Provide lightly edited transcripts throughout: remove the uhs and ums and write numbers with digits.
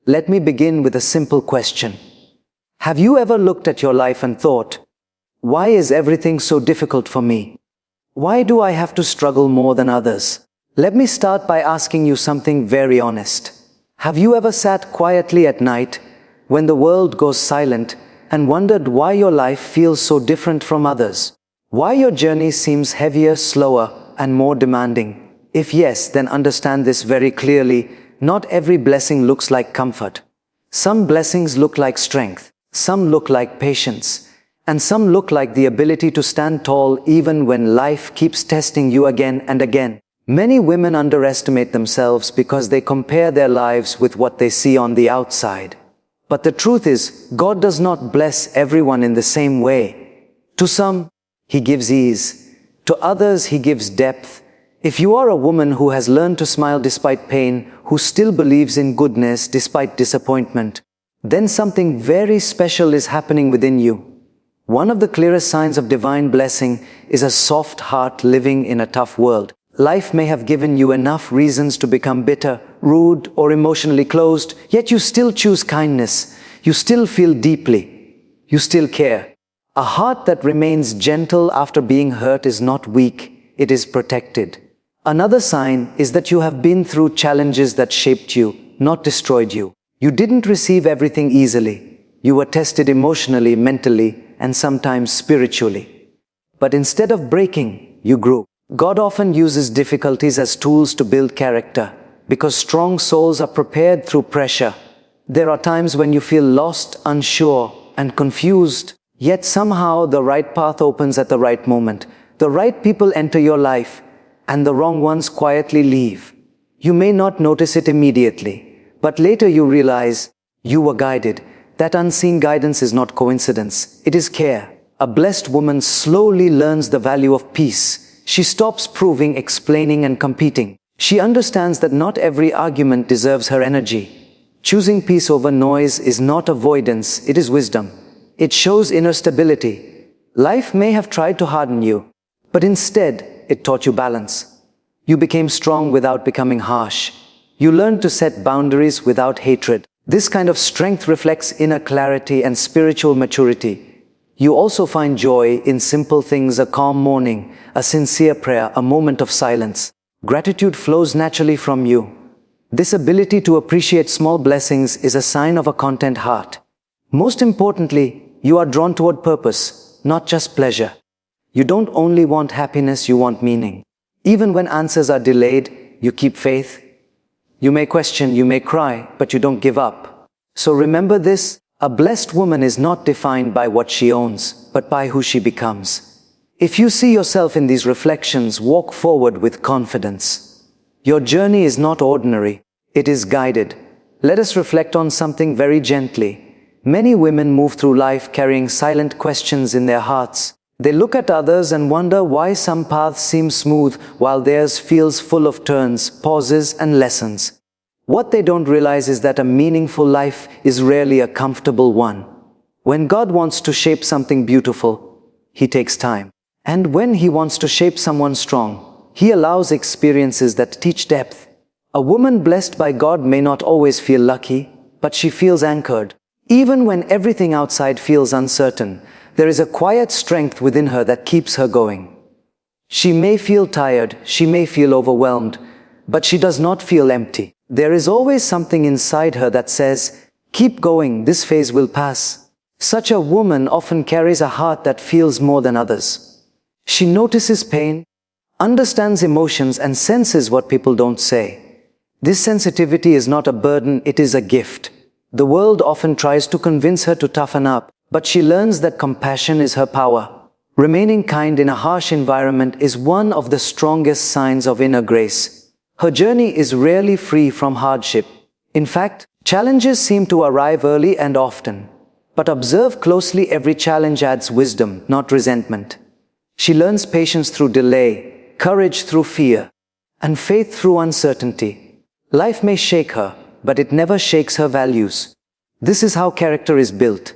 Let me begin with a simple question. Have you ever looked at your life and thought, why is everything so difficult for me? Why do I have to struggle more than others? Let me start by asking you something very honest. Have you ever sat quietly at night when the world goes silent and wondered why your life feels so different from others? Why your journey seems heavier, slower, and more demanding? If yes, then understand this very clearly. Not every blessing looks like comfort. Some blessings look like strength, some look like patience, and some look like the ability to stand tall even when life keeps testing you again and again. Many women underestimate themselves because they compare their lives with what they see on the outside. But the truth is, God does not bless everyone in the same way. To some, He gives ease. To others, He gives depth. If you are a woman who has learned to smile despite pain, who still believes in goodness despite disappointment, then something very special is happening within you. One of the clearest signs of divine blessing is a soft heart living in a tough world. Life may have given you enough reasons to become bitter, rude, or emotionally closed, yet you still choose kindness. You still feel deeply. You still care. A heart that remains gentle after being hurt is not weak, it is protected. Another sign is that you have been through challenges that shaped you, not destroyed you. You didn't receive everything easily. You were tested emotionally, mentally, and sometimes spiritually. But instead of breaking, you grew. God often uses difficulties as tools to build character, because strong souls are prepared through pressure. There are times when you feel lost, unsure, and confused, yet somehow the right path opens at the right moment. The right people enter your life, and the wrong ones quietly leave. You may not notice it immediately, but later you realize you were guided. That unseen guidance is not coincidence, it is care. A blessed woman slowly learns the value of peace. She stops proving, explaining, and competing. She understands that not every argument deserves her energy. Choosing peace over noise is not avoidance, it is wisdom. It shows inner stability. Life may have tried to harden you, but instead, it taught you balance. You became strong without becoming harsh. You learned to set boundaries without hatred. This kind of strength reflects inner clarity and spiritual maturity. You also find joy in simple things: a calm morning, a sincere prayer, a moment of silence. Gratitude flows naturally from you. This ability to appreciate small blessings is a sign of a content heart. Most importantly, you are drawn toward purpose, not just pleasure. You don't only want happiness, you want meaning. Even when answers are delayed, you keep faith. You may question, you may cry, but you don't give up. So remember this: a blessed woman is not defined by what she owns, but by who she becomes. If you see yourself in these reflections, walk forward with confidence. Your journey is not ordinary, it is guided. Let us reflect on something very gently. Many women move through life carrying silent questions in their hearts. They look at others and wonder why some paths seem smooth while theirs feels full of turns, pauses, and lessons. What they don't realize is that a meaningful life is rarely a comfortable one. When God wants to shape something beautiful, He takes time. And when He wants to shape someone strong, He allows experiences that teach depth. A woman blessed by God may not always feel lucky, but she feels anchored. Even when everything outside feels uncertain, there is a quiet strength within her that keeps her going. She may feel tired, she may feel overwhelmed, but she does not feel empty. There is always something inside her that says, keep going, this phase will pass. Such a woman often carries a heart that feels more than others. She notices pain, understands emotions, and senses what people don't say. This sensitivity is not a burden, it is a gift. The world often tries to convince her to toughen up, but she learns that compassion is her power. Remaining kind in a harsh environment is one of the strongest signs of inner grace. Her journey is rarely free from hardship. In fact, challenges seem to arrive early and often. But observe closely, every challenge adds wisdom, not resentment. She learns patience through delay, courage through fear, and faith through uncertainty. Life may shake her, but it never shakes her values. This is how character is built.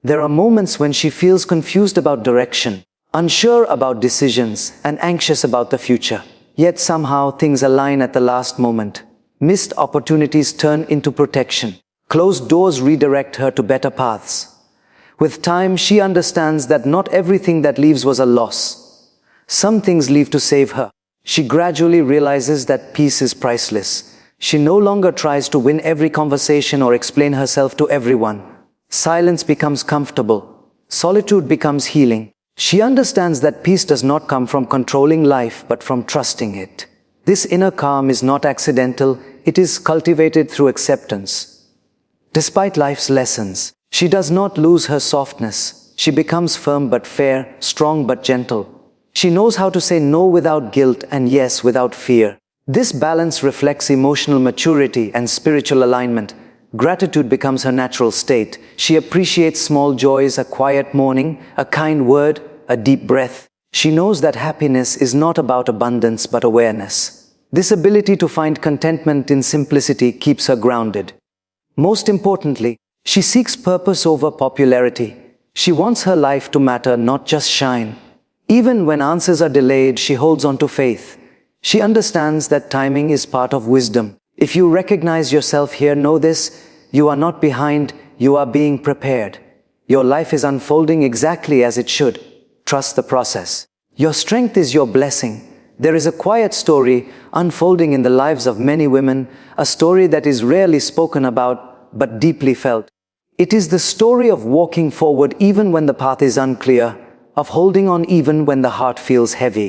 There are moments when she feels confused about direction, unsure about decisions, and anxious about the future. Yet somehow things align at the last moment. Missed opportunities turn into protection. Closed doors redirect her to better paths. With time, she understands that not everything that leaves was a loss. Some things leave to save her. She gradually realizes that peace is priceless. She no longer tries to win every conversation or explain herself to everyone. Silence becomes comfortable. Solitude becomes healing. She understands that peace does not come from controlling life, but from trusting it. This inner calm is not accidental, it is cultivated through acceptance. Despite life's lessons, she does not lose her softness. She becomes firm but fair, strong but gentle. She knows how to say no without guilt and yes without fear. This balance reflects emotional maturity and spiritual alignment. Gratitude becomes her natural state. She appreciates small joys, a quiet morning, a kind word, a deep breath. She knows that happiness is not about abundance but awareness. This ability to find contentment in simplicity keeps her grounded. Most importantly, she seeks purpose over popularity. She wants her life to matter, not just shine. Even when answers are delayed, she holds on to faith. She understands that timing is part of wisdom. If you recognize yourself here, know this: you are not behind, you are being prepared. Your life is unfolding exactly as it should. Trust the process. Your strength is your blessing. There is a quiet story unfolding in the lives of many women, a story that is rarely spoken about but deeply felt. It is the story of walking forward even when the path is unclear, of holding on even when the heart feels heavy.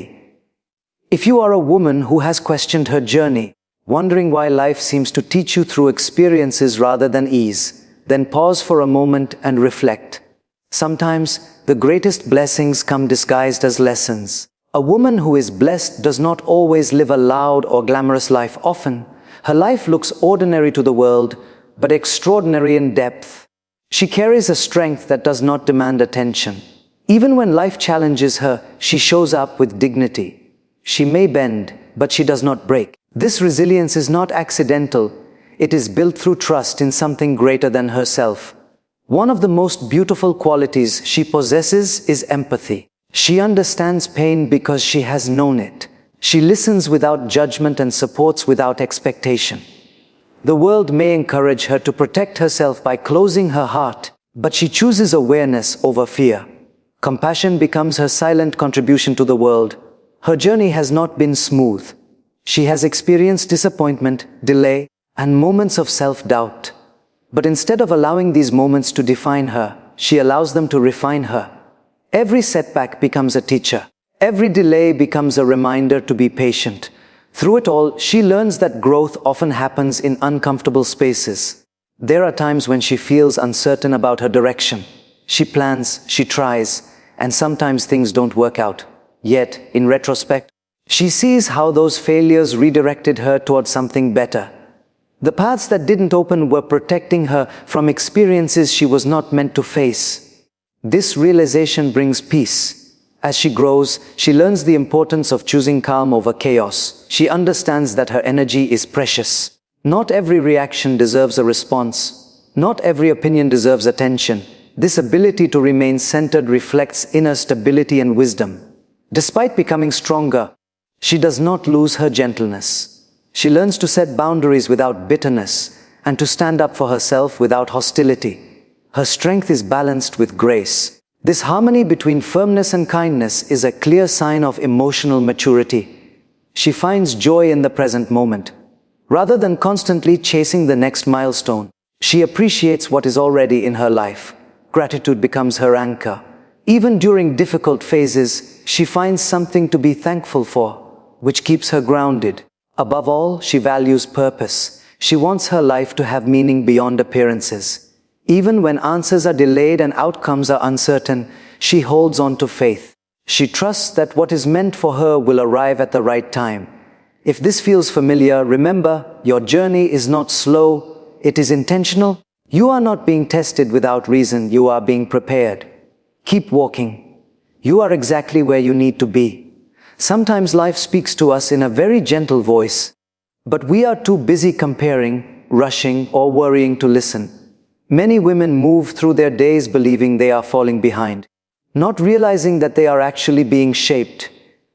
If you are a woman who has questioned her journey, wondering why life seems to teach you through experiences rather than ease, then pause for a moment and reflect. Sometimes, the greatest blessings come disguised as lessons. A woman who is blessed does not always live a loud or glamorous life. Often, her life looks ordinary to the world, but extraordinary in depth. She carries a strength that does not demand attention. Even when life challenges her, she shows up with dignity. She may bend, but she does not break. This resilience is not accidental. It is built through trust in something greater than herself. One of the most beautiful qualities she possesses is empathy. She understands pain because she has known it. She listens without judgment and supports without expectation. The world may encourage her to protect herself by closing her heart, but she chooses awareness over fear. Compassion becomes her silent contribution to the world. Her journey has not been smooth. She has experienced disappointment, delay, and moments of self-doubt. But instead of allowing these moments to define her, she allows them to refine her. Every setback becomes a teacher. Every delay becomes a reminder to be patient. Through it all, she learns that growth often happens in uncomfortable spaces. There are times when she feels uncertain about her direction. She plans, she tries, and sometimes things don't work out. Yet, in retrospect, she sees how those failures redirected her towards something better. The paths that didn't open were protecting her from experiences she was not meant to face. This realization brings peace. As she grows, she learns the importance of choosing calm over chaos. She understands that her energy is precious. Not every reaction deserves a response. Not every opinion deserves attention. This ability to remain centered reflects inner stability and wisdom. Despite becoming stronger, she does not lose her gentleness. She learns to set boundaries without bitterness and to stand up for herself without hostility. Her strength is balanced with grace. This harmony between firmness and kindness is a clear sign of emotional maturity. She finds joy in the present moment. Rather than constantly chasing the next milestone, she appreciates what is already in her life. Gratitude becomes her anchor. Even during difficult phases, she finds something to be thankful for, which keeps her grounded. Above all, she values purpose. She wants her life to have meaning beyond appearances. Even when answers are delayed and outcomes are uncertain, she holds on to faith. She trusts that what is meant for her will arrive at the right time. If this feels familiar, remember, your journey is not slow, it is intentional. You are not being tested without reason, you are being prepared. Keep walking. You are exactly where you need to be. Sometimes life speaks to us in a very gentle voice, but we are too busy comparing, rushing, or worrying to listen. Many women move through their days believing they are falling behind, not realizing that they are actually being shaped.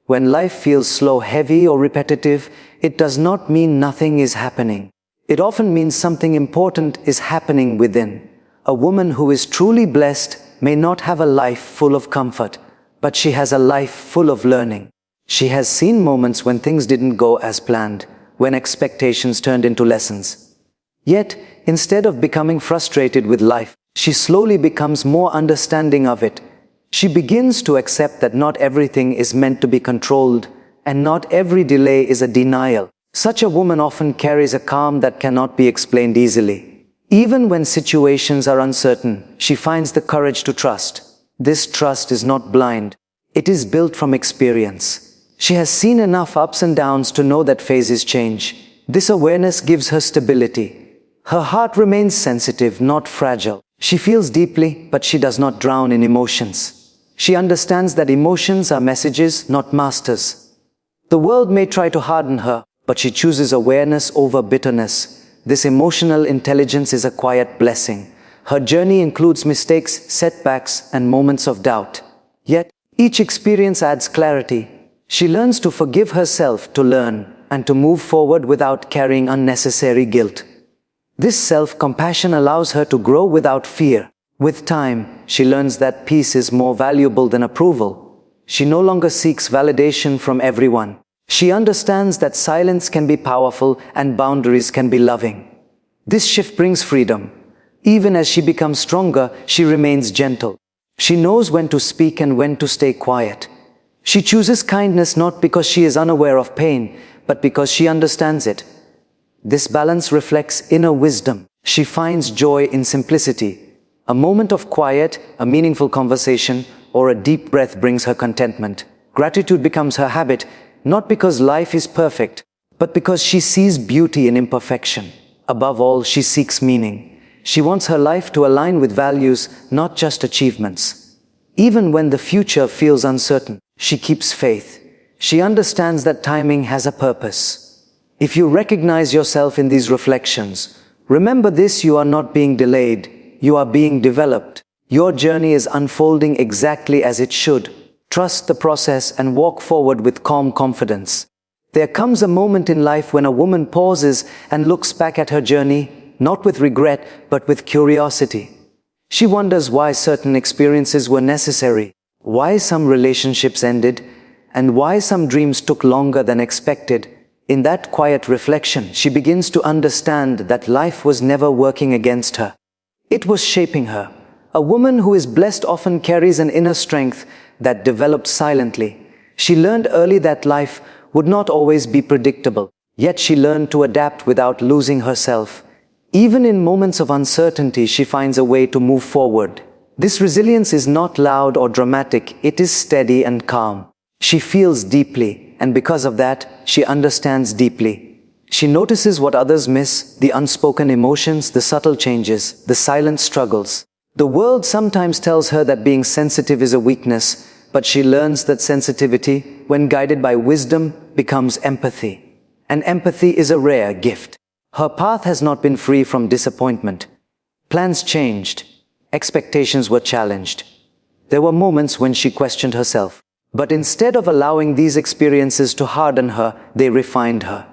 When life feels slow, heavy, or repetitive, it does not mean nothing is happening. It often means something important is happening within. A woman who is truly blessed may not have a life full of comfort, but she has a life full of learning. She has seen moments when things didn't go as planned, when expectations turned into lessons. Yet, instead of becoming frustrated with life, she slowly becomes more understanding of it. She begins to accept that not everything is meant to be controlled, and not every delay is a denial. Such a woman often carries a calm that cannot be explained easily. Even when situations are uncertain, she finds the courage to trust. This trust is not blind. It is built from experience. She has seen enough ups and downs to know that phases change. This awareness gives her stability. Her heart remains sensitive, not fragile. She feels deeply, but she does not drown in emotions. She understands that emotions are messages, not masters. The world may try to harden her, but she chooses awareness over bitterness. This emotional intelligence is a quiet blessing. Her journey includes mistakes, setbacks, and moments of doubt. Yet, each experience adds clarity. She learns to forgive herself, to learn, and to move forward without carrying unnecessary guilt. This self-compassion allows her to grow without fear. With time, she learns that peace is more valuable than approval. She no longer seeks validation from everyone. She understands that silence can be powerful and boundaries can be loving. This shift brings freedom. Even as she becomes stronger, she remains gentle. She knows when to speak and when to stay quiet. She chooses kindness not because she is unaware of pain, but because she understands it. This balance reflects inner wisdom. She finds joy in simplicity. A moment of quiet, a meaningful conversation, or a deep breath brings her contentment. Gratitude becomes her habit, not because life is perfect, but because she sees beauty in imperfection. Above all, she seeks meaning. She wants her life to align with values, not just achievements. Even when the future feels uncertain, she keeps faith. She understands that timing has a purpose. If you recognize yourself in these reflections, remember this: you are not being delayed, you are being developed. Your journey is unfolding exactly as it should. Trust the process and walk forward with calm confidence. There comes a moment in life when a woman pauses and looks back at her journey, not with regret, but with curiosity. She wonders why certain experiences were necessary, why some relationships ended, and why some dreams took longer than expected. In that quiet reflection, she begins to understand that life was never working against her. It was shaping her. A woman who is blessed often carries an inner strength that developed silently. She learned early that life would not always be predictable, yet she learned to adapt without losing herself. Even in moments of uncertainty, she finds a way to move forward. This resilience is not loud or dramatic, it is steady and calm. She feels deeply, and because of that, she understands deeply. She notices what others miss: the unspoken emotions, the subtle changes, the silent struggles. The world sometimes tells her that being sensitive is a weakness, but she learns that sensitivity, when guided by wisdom, becomes empathy. And empathy is a rare gift. Her path has not been free from disappointment. Plans changed. Expectations were challenged. There were moments when she questioned herself. But instead of allowing these experiences to harden her, they refined her.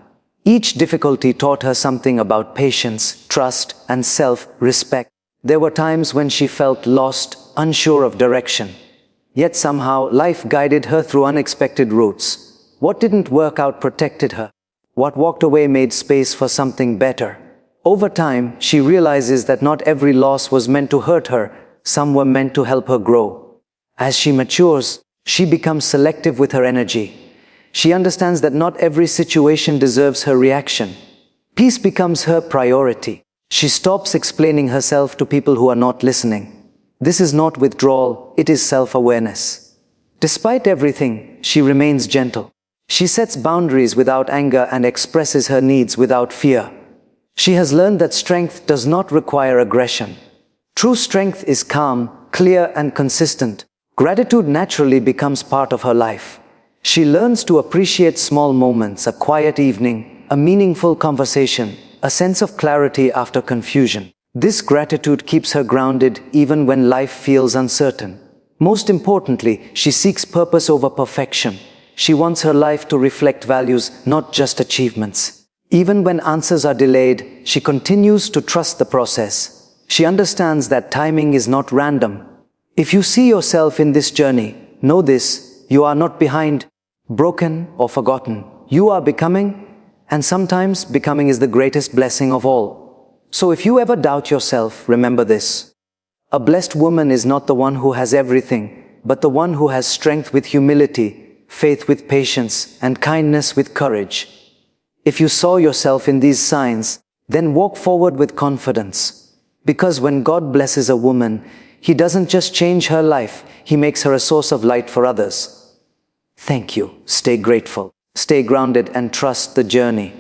Each difficulty taught her something about patience, trust, and self-respect. There were times when she felt lost, unsure of direction. Yet somehow, life guided her through unexpected routes. What didn't work out protected her. What walked away made space for something better. Over time, she realizes that not every loss was meant to hurt her. Some were meant to help her grow. As she matures, she becomes selective with her energy. She understands that not every situation deserves her reaction. Peace becomes her priority. She stops explaining herself to people who are not listening. This is not withdrawal, it is self-awareness. Despite everything, she remains gentle. She sets boundaries without anger and expresses her needs without fear. She has learned that strength does not require aggression. True strength is calm, clear, and consistent. Gratitude naturally becomes part of her life. She learns to appreciate small moments: a quiet evening, a meaningful conversation, a sense of clarity after confusion. This gratitude keeps her grounded even when life feels uncertain. Most importantly, she seeks purpose over perfection. She wants her life to reflect values, not just achievements. Even when answers are delayed, she continues to trust the process. She understands that timing is not random. If you see yourself in this journey, know this: you are not behind, broken, or forgotten. You are becoming, and sometimes becoming is the greatest blessing of all. So if you ever doubt yourself, remember this: a blessed woman is not the one who has everything, but the one who has strength with humility, faith with patience, and kindness with courage. If you saw yourself in these signs, then walk forward with confidence. Because when God blesses a woman, He doesn't just change her life, He makes her a source of light for others. Thank you. Stay grateful, stay grounded, and trust the journey.